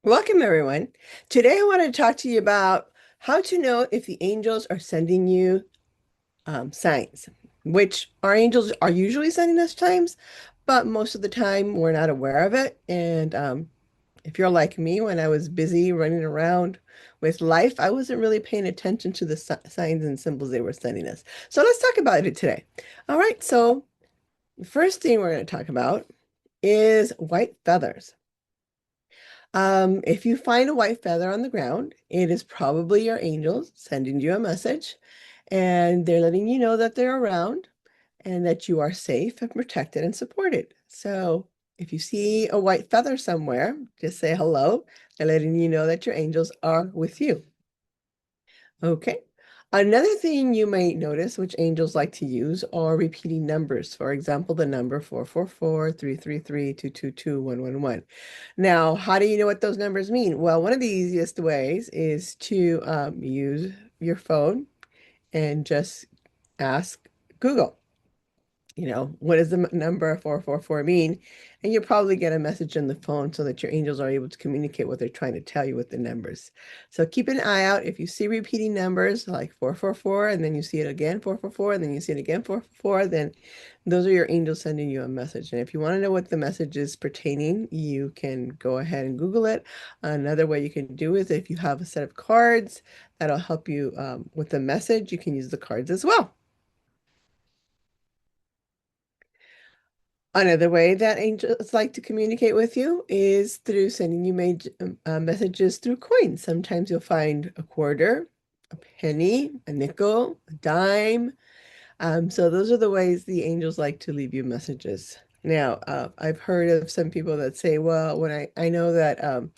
Welcome, everyone. Today, I want to talk to you about how to know if the angels are sending you signs, which our angels are usually sending us signs, but most of the time we're not aware of it. And if you're like me, when I was busy running around with life, I wasn't really paying attention to the signs and symbols they were sending us. So let's talk about it today. All right, so the first thing we're going to talk about is white feathers. If you find a white feather on the ground, it is probably your angels sending you a message, and they're letting you know that they're around and that you are safe and protected and supported. So if you see a white feather somewhere, just say hello. They're letting you know that your angels are with you. Okay. Another thing you might notice, which angels like to use, are repeating numbers. For example, the number 444, 333, 222, 111. Now, how do you know what those numbers mean? Well, one of the easiest ways is to use your phone and just ask Google, what does the number 444 mean? And you'll probably get a message on the phone so that your angels are able to communicate what they're trying to tell you with the numbers. So keep an eye out. If you see repeating numbers like 444, and then you see it again, 444, and then you see it again, 444, then those are your angels sending you a message. And if you want to know what the message is pertaining, you can go ahead and Google it. Another way you can do is if you have a set of cards that'll help you with the message, you can use the cards as well. Another way that angels like to communicate with you is through sending you messages through coins. Sometimes you'll find a quarter, a penny, a nickel, a dime. So those are the ways the angels like to leave you messages. Now, I've heard of some people that say, well, I know that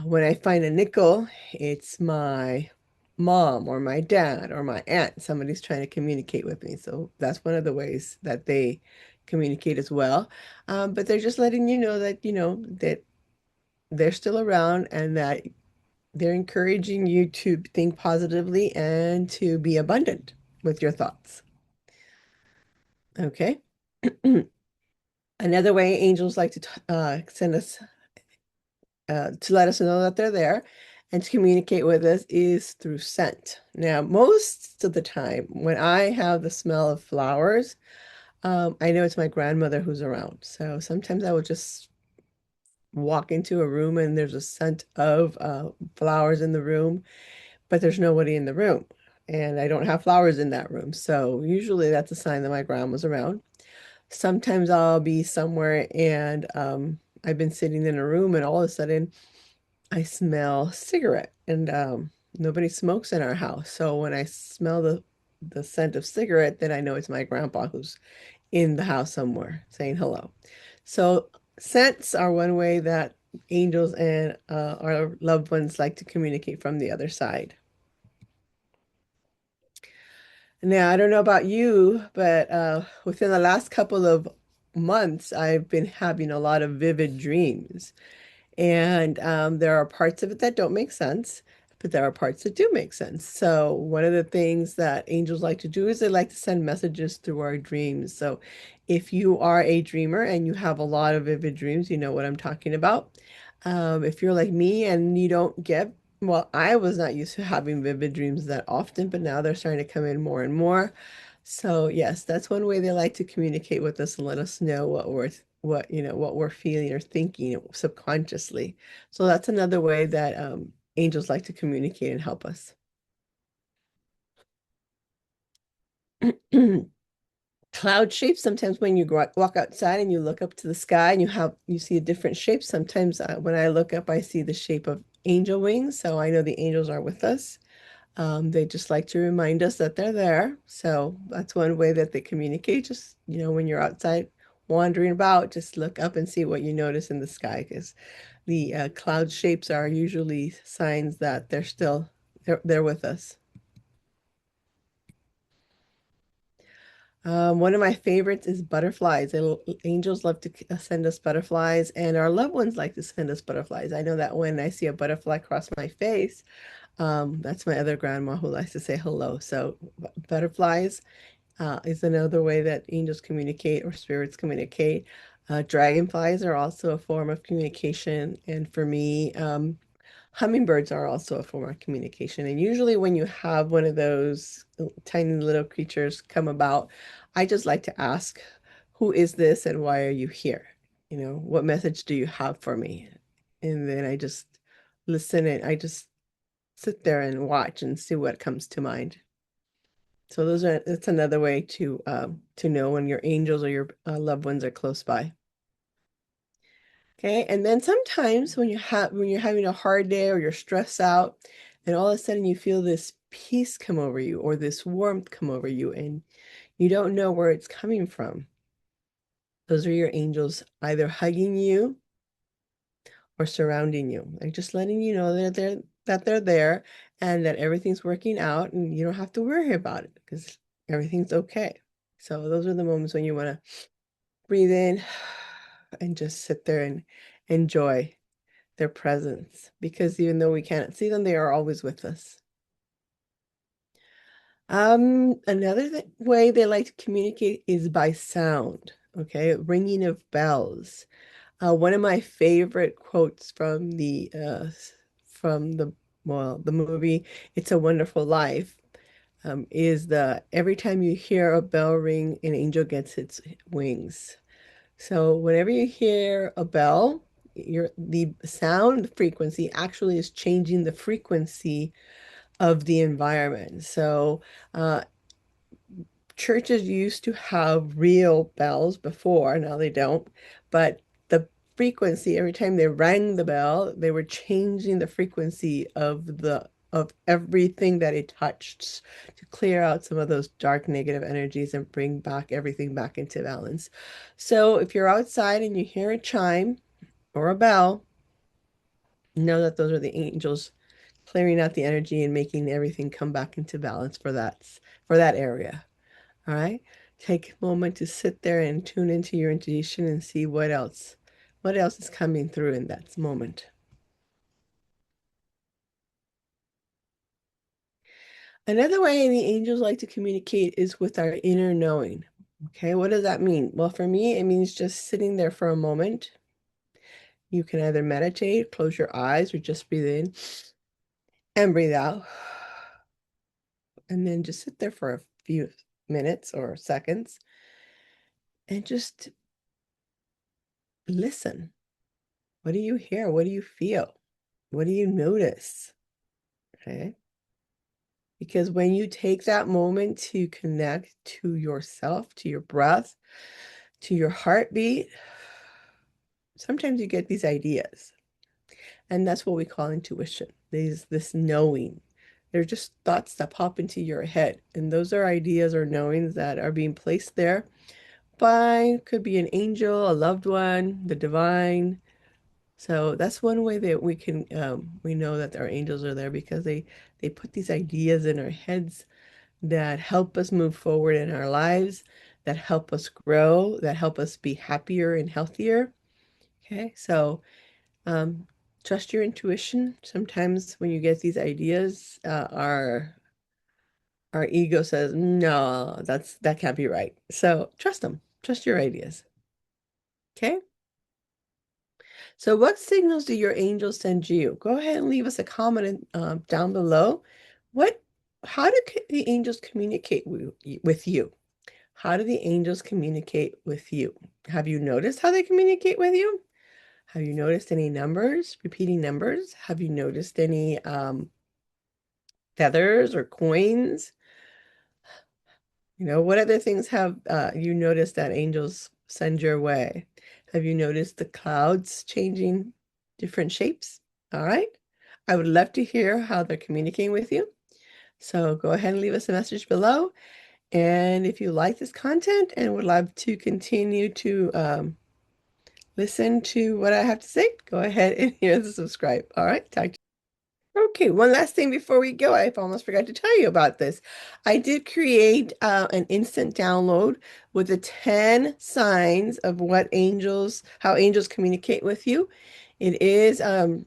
when I find a nickel, it's my mom or my dad or my aunt. Somebody's trying to communicate with me. So that's one of the ways that they communicate as well. But they're just letting you know that, that they're still around and that they're encouraging you to think positively and to be abundant with your thoughts. Okay. Another way angels like to send us to let us know that they're there and to communicate with us is through scent. Now, most of the time, when I have the smell of flowers, I know it's my grandmother who's around. So sometimes I will just walk into a room and there's a scent of flowers in the room, but there's nobody in the room. And I don't have flowers in that room. So usually that's a sign that my grandma's around. Sometimes I'll be somewhere and I've been sitting in a room and all of a sudden I smell cigarette and nobody smokes in our house. So when I smell the scent of cigarette, then I know it's my grandpa who's in the house somewhere saying hello. So scents are one way that angels and our loved ones like to communicate from the other side. Now, I don't know about you, but within the last couple of months, I've been having a lot of vivid dreams. And there are parts of it that don't make sense, but there are parts that do make sense. So one of the things that angels like to do is they like to send messages through our dreams. So if you are a dreamer and you have a lot of vivid dreams, you know what I'm talking about. If you're like me and you don't get, well, I was not used to having vivid dreams that often, but now they're starting to come in more and more. So yes, that's one way they like to communicate with us and let us know what we're feeling or thinking subconsciously. So that's another way that angels like to communicate and help us. Cloud shapes, sometimes when you walk outside and you look up to the sky and you see a different shape. Sometimes when I look up, I see the shape of angel wings. So I know the angels are with us. They just like to remind us that they're there. So that's one way that they communicate. Just, when you're outside wandering about, just look up and see what you notice in the sky because the cloud shapes are usually signs that they're with us. One of my favorites is butterflies. Angels love to send us butterflies, and our loved ones like to send us butterflies. I know that when I see a butterfly cross my face, that's my other grandma who likes to say hello. So butterflies is another way that angels communicate or spirits communicate. Dragonflies are also a form of communication. And for me, hummingbirds are also a form of communication. And usually, when you have one of those tiny little creatures come about, I just like to ask, who is this and why are you here? What message do you have for me? And then I just listen and I just sit there and watch and see what comes to mind. So that's another way to know when your angels or your loved ones are close by. Okay, and then sometimes when you're having a hard day or you're stressed out, and all of a sudden you feel this peace come over you or this warmth come over you, and you don't know where it's coming from. Those are your angels either hugging you or surrounding you, like just letting you know that they're there and that everything's working out and you don't have to worry about it because everything's okay. So those are the moments when you want to breathe in and just sit there and enjoy their presence because even though we can't see them, they are always with us. Another way they like to communicate is by sound, okay? Ringing of bells. One of my favorite quotes from the well, the movie It's a Wonderful Life, is the every time you hear a bell ring, an angel gets its wings. So whenever you hear a bell, the sound frequency actually is changing the frequency of the environment. So uh, churches used to have real bells before, now they don't, but the frequency, every time they rang the bell, they were changing the frequency of everything that it touched to clear out some of those dark negative energies and bring back everything back into balance. So if you're outside and you hear a chime or a bell, know that those are the angels clearing out the energy and making everything come back into balance for that area. All right. Take a moment to sit there and tune into your intuition and see what else is coming through in that moment. Another way the angels like to communicate is with our inner knowing. Okay, what does that mean? Well, for me, it means just sitting there for a moment. You can either meditate, close your eyes, or just breathe in and breathe out. And then just sit there for a few minutes or seconds and just listen. What do you hear? What do you feel? What do you notice? Okay. Because when you take that moment to connect to yourself, to your breath, to your heartbeat, sometimes you get these ideas. And that's what we call intuition. This knowing. They're just thoughts that pop into your head. And those are ideas or knowings that are being placed there by, could be an angel, a loved one, the divine. So that's one way that we know that our angels are there because they put these ideas in our heads that help us move forward in our lives, that help us grow, that help us be happier and healthier. Okay, so um, trust your intuition. Sometimes when you get these ideas, our ego says, "No, that can't be right." So trust them. Trust your ideas. Okay. So what signals do your angels send you? Go ahead and leave us a comment down below. What, how do the angels communicate with you? How do the angels communicate with you? Have you noticed how they communicate with you? Have you noticed any numbers, repeating numbers? Have you noticed any feathers or coins? What other things have you noticed that angels send your way? Have you noticed the clouds changing different shapes? All right. I would love to hear how they're communicating with you. So go ahead and leave us a message below. And if you like this content and would love to continue to listen to what I have to say, go ahead and hit the subscribe. All right. Talk to you. Okay, one last thing before we go. I almost forgot to tell you about this. I did create an instant download with the 10 signs of how angels communicate with you. It is a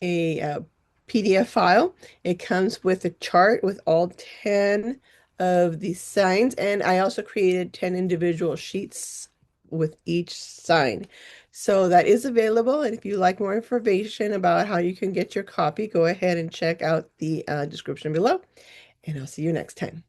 PDF file. It comes with a chart with all 10 of these signs, and I also created 10 individual sheets with each sign. So that is available. And if you like more information about how you can get your copy, go ahead and check out the description below. And I'll see you next time.